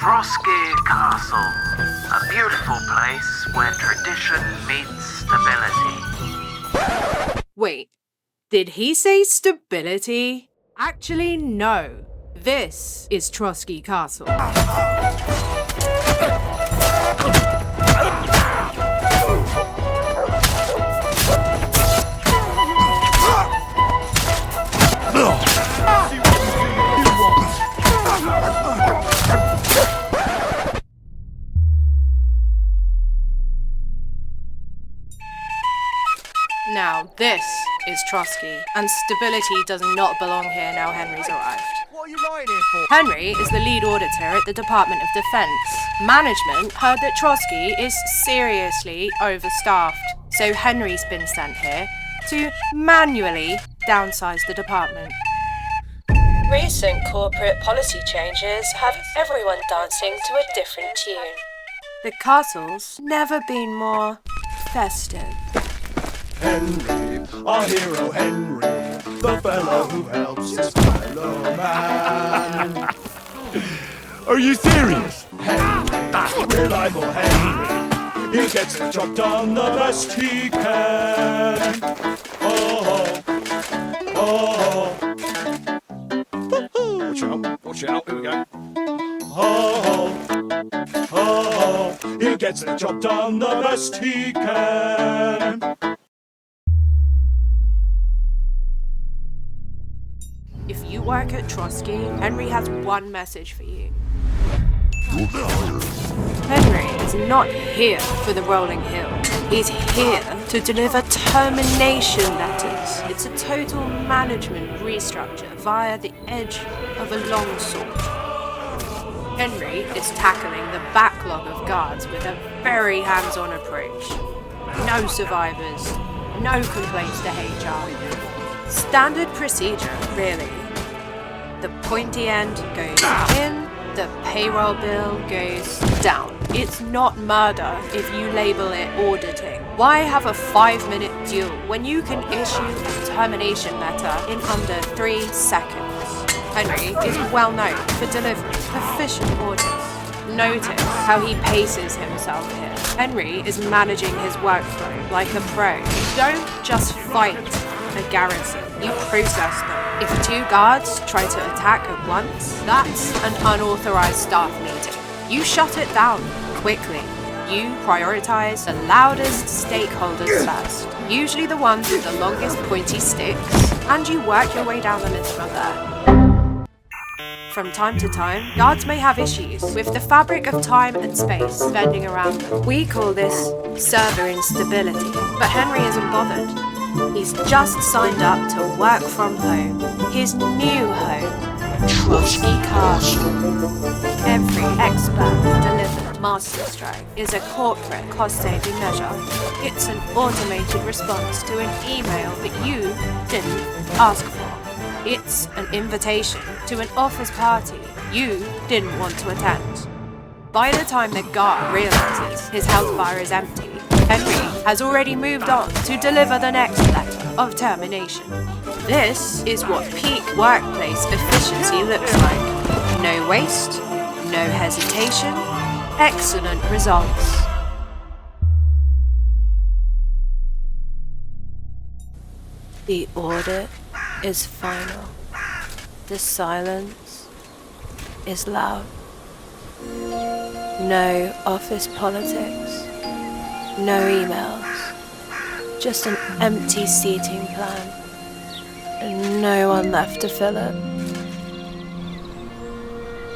Trosky Castle, a beautiful place where tradition meets stability. Wait, did he say stability? Actually, no. This is Trosky Castle. Now, this is Trosky, and stability does not belong here now Henry's arrived. What are you lying here for? Henry is the lead auditor at the Department of Defense. Management heard that Trosky is seriously overstaffed, so Henry's been sent here to manually downsize the department. Recent corporate policy changes have everyone dancing to a different tune. The castle's never been more festive. Henry, our hero Henry, the fellow who helps his fellow man. Are you serious? Henry, reliable Henry, he gets the job done the best he can. Oh, oh, oh. Watch out, here we go. Oh, oh, oh, he gets the job done the best he can. If you work at Trosky, Henry has one message for you. Henry is not here for the rolling hill. He's here to deliver termination letters. It's a total management restructure via the edge of a longsword. Henry is tackling the backlog of guards with a very hands-on approach. No survivors, no complaints to HR. Standard procedure, really. The pointy end goes in, the payroll bill goes down. It's not murder if you label it auditing. Why have a 5-minute duel when you can issue a termination letter in under 3 seconds? Henry is well known for delivering efficient orders. Notice how he paces himself here. Henry is managing his workflow like a pro. You don't just fight a garrison, you process them. If 2 guards try to attack at once, that's an unauthorized staff meeting. You shut it down quickly. You prioritize the loudest stakeholders first, usually the ones with the longest pointy sticks, and you work your way down the list from there. From time to time, guards may have issues with the fabric of time and space bending around them. We call this server instability, but Henry isn't bothered. He's just signed up to work from home, his new home, Trosky Castle. Every expert delivered master strike is a corporate cost-saving measure. It's an automated response to an email that you didn't ask for. It's an invitation to an office party you didn't want to attend. By the time the guard realizes his health bar is empty, Henry has already moved on to deliver the next letter of termination. This is what peak workplace efficiency looks like. No waste, no hesitation, excellent results. The audit is final. The silence is loud. No office politics. No emails, just an empty seating plan, and no one left to fill it.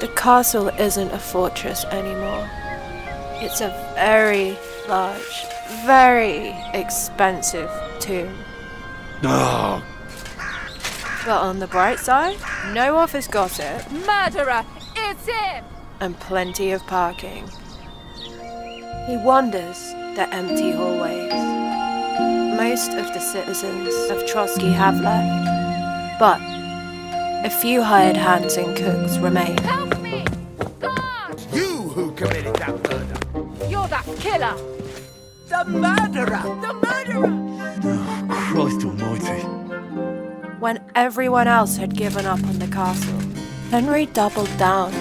The castle isn't a fortress anymore. It's a very large, very expensive tomb. No. But on the bright side, no office gossip. Murderer! It's him! And plenty of parking. He wanders the empty hallways. Most of the citizens of Trosky have left, but a few hired hands and cooks remain. Help me! God! You who committed that murder! You're that killer! The murderer! The murderer! Christ almighty. When everyone else had given up on the castle, Henry doubled down.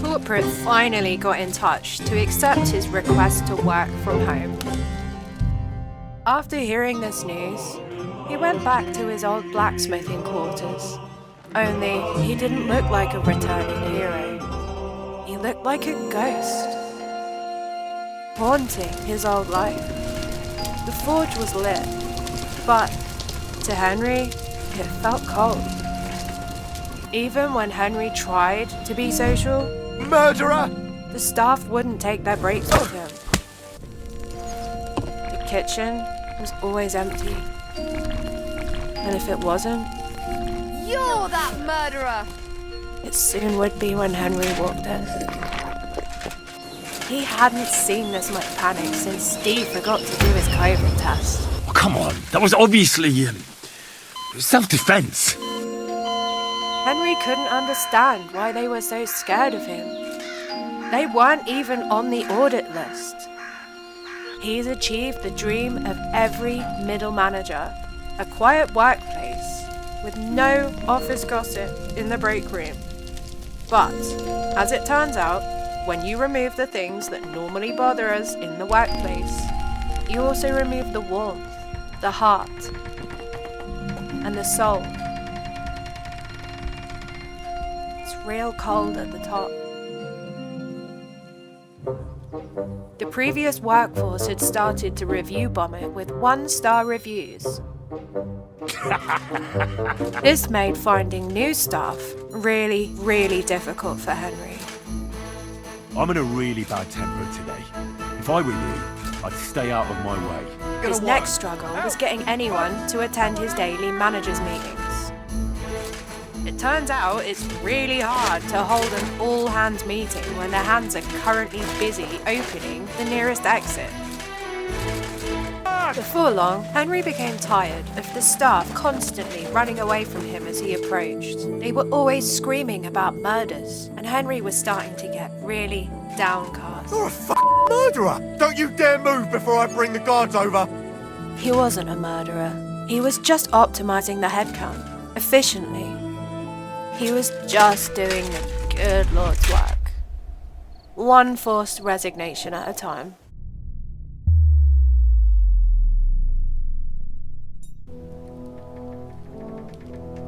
Corporate finally got in touch to accept his request to work from home. After hearing this news, he went back to his old blacksmithing quarters. Only he didn't look like a returning hero. He looked like a ghost, haunting his old life. The forge was lit, but to Henry, it felt cold. Even when Henry tried to be social, Murderer! the staff wouldn't take their breaks with him. The kitchen was always empty. And if it wasn't, You're that murderer! it soon would be when Henry walked in. He hadn't seen this much panic since Steve forgot to do his COVID test. Oh, come on, that was obviously self-defense. Henry couldn't understand why they were so scared of him. They weren't even on the audit list. He's achieved the dream of every middle manager, a quiet workplace with no office gossip in the break room. But, as it turns out, when you remove the things that normally bother us in the workplace, you also remove the warmth, the heart, and the soul. It's real cold at the top. The previous workforce had started to review Bomber with 1-star reviews. This made finding new staff really, really difficult for Henry. I'm in a really bad temper today. If I were you, I'd stay out of my way. His next struggle was getting anyone to attend his daily managers' meetings. It turns out it's really hard to hold an all-hands meeting when their hands are currently busy opening the nearest exit. Before long, Henry became tired of the staff constantly running away from him as he approached. They were always screaming about murders, and Henry was starting to get really downcast. You're a murderer! Don't you dare move before I bring the guards over! He wasn't a murderer. He was just optimizing the headcount efficiently. He was just doing the good Lord's work. One forced resignation at a time.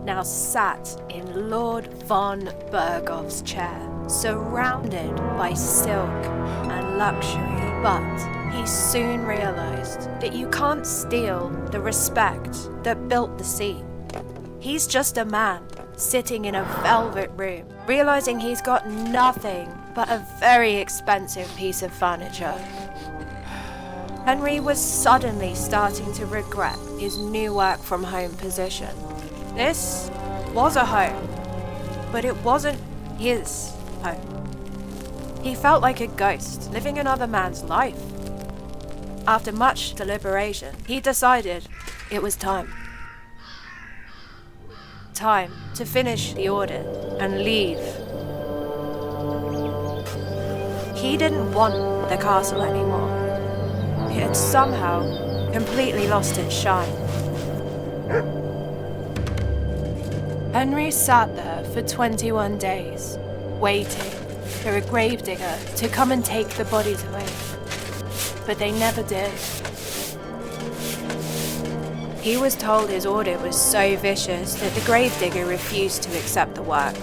Now sat in Lord von Bergoff's chair, surrounded by silk and luxury. But he soon realized that you can't steal the respect that built the seat. He's just a man sitting in a velvet room, realizing he's got nothing but a very expensive piece of furniture. Henry was suddenly starting to regret his new work from home position. This was a home, but it wasn't his home. He felt like a ghost living another man's life. After much deliberation, he decided it was time. Time to finish the audit and leave. He didn't want the castle anymore. It had somehow completely lost its shine. Henry sat there for 21 days, waiting for a gravedigger to come and take the bodies away. But they never did. He was told his audit was so vicious that the gravedigger refused to accept the work.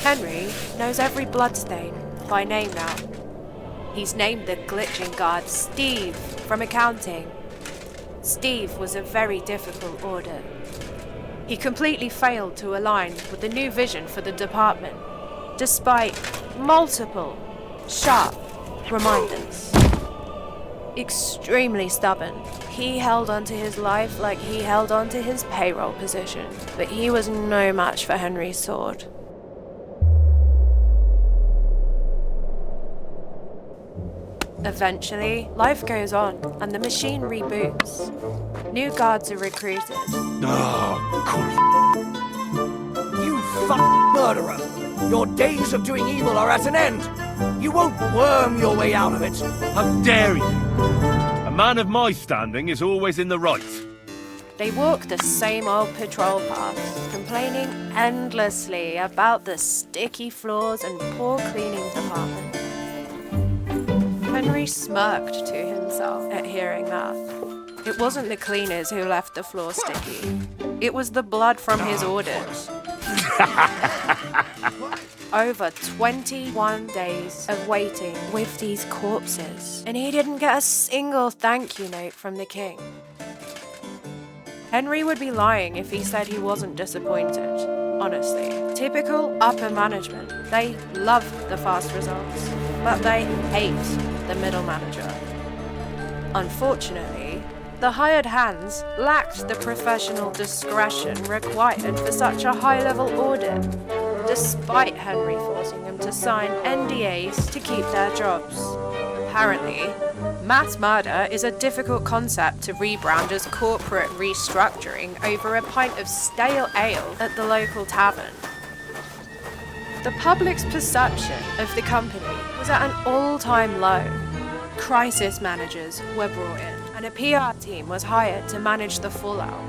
Henry knows every bloodstain by name now. He's named the glitching guard Steve from accounting. Steve was a very difficult audit. He completely failed to align with the new vision for the department, despite multiple sharp reminders. Extremely stubborn, he held onto his life like he held onto his payroll position, but he was no match for Henry's sword. Eventually, life goes on and the machine reboots. New guards are recruited. Oh, You murderer! Your days of doing evil are at an end! You won't worm your way out of it! how dare you! A man of my standing is always in the right. They walk the same old patrol paths, complaining endlessly about the sticky floors and poor cleaning department. Henry smirked to himself at hearing that. It wasn't the cleaners who left the floor sticky. It was the blood from his audit. Over 21 days of waiting with these corpses, and he didn't get a single thank you note from the king. Henry would be lying if he said he wasn't disappointed, honestly. Typical upper management. They love the fast results, but they hate the middle manager. Unfortunately, the hired hands lacked the professional discretion required for such a high-level audit, despite Henry forcing them to sign NDAs to keep their jobs. Apparently, mass murder is a difficult concept to rebrand as corporate restructuring over a pint of stale ale at the local tavern. The public's perception of the company was at an all-time low. Crisis managers were brought in, and a PR team was hired to manage the fallout.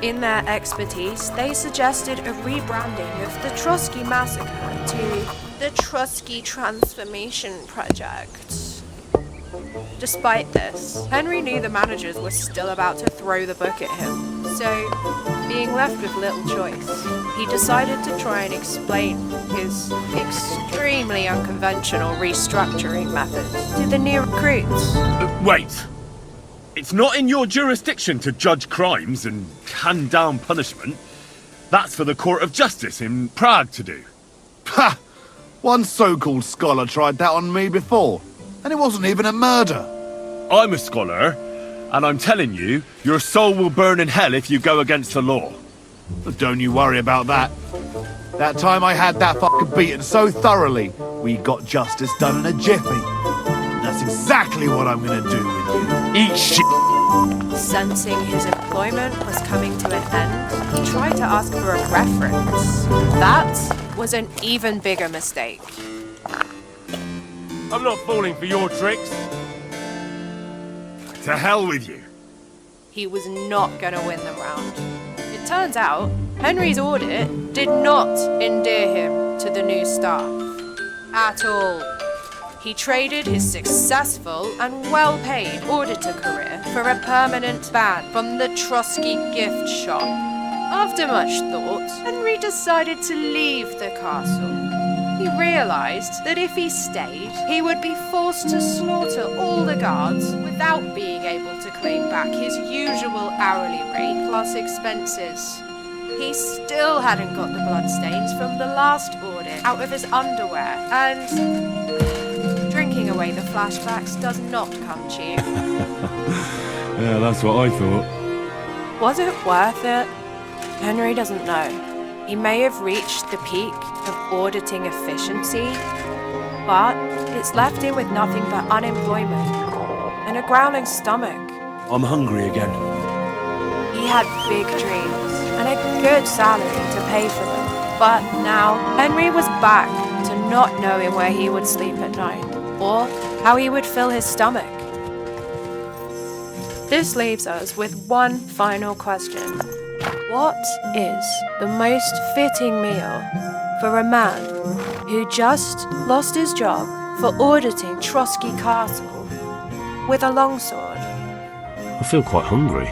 In their expertise, they suggested a rebranding of the Trosky Massacre to the Trosky Transformation Project. Despite this, Henry knew the managers were still about to throw the book at him, so, being left with little choice, he decided to try and explain his extremely unconventional restructuring methods to the new recruits. Wait! It's not in your jurisdiction to judge crimes and hand down punishment. That's for the Court of Justice in Prague to do. Ha! One so-called scholar tried that on me before, and it wasn't even a murder. I'm a scholar, and I'm telling you, your soul will burn in hell if you go against the law. But don't you worry about that. That time I had that fucker beaten so thoroughly, we got justice done in a jiffy. That's exactly what I'm gonna do with you. Eat shit! Sensing his employment was coming to an end, he tried to ask for a reference. That was an even bigger mistake. I'm not falling for your tricks. To hell with you. He was not going to win the round. It turns out, Henry's audit did not endear him to the new staff. At all. He traded his successful and well-paid auditor career for a permanent ban from the Trosky gift shop. After much thought, Henry decided to leave the castle. He realized that if he stayed, he would be forced to slaughter all the guards without being able to claim back his usual hourly rate plus expenses. He still hadn't got the bloodstains from the last audit out of his underwear, and drinking away the flashbacks does not come cheap. Yeah, that's what I thought. Was it worth it? Henry doesn't know. He may have reached the peak of auditing efficiency, but it's left him with nothing but unemployment and a growling stomach. I'm hungry again. He had big dreams and a good salary to pay for them, but now Henry was back to not knowing where he would sleep at night or how he would fill his stomach. This leaves us with one final question. What is the most fitting meal for a man who just lost his job for auditing Trosky Castle with a longsword? I feel quite hungry.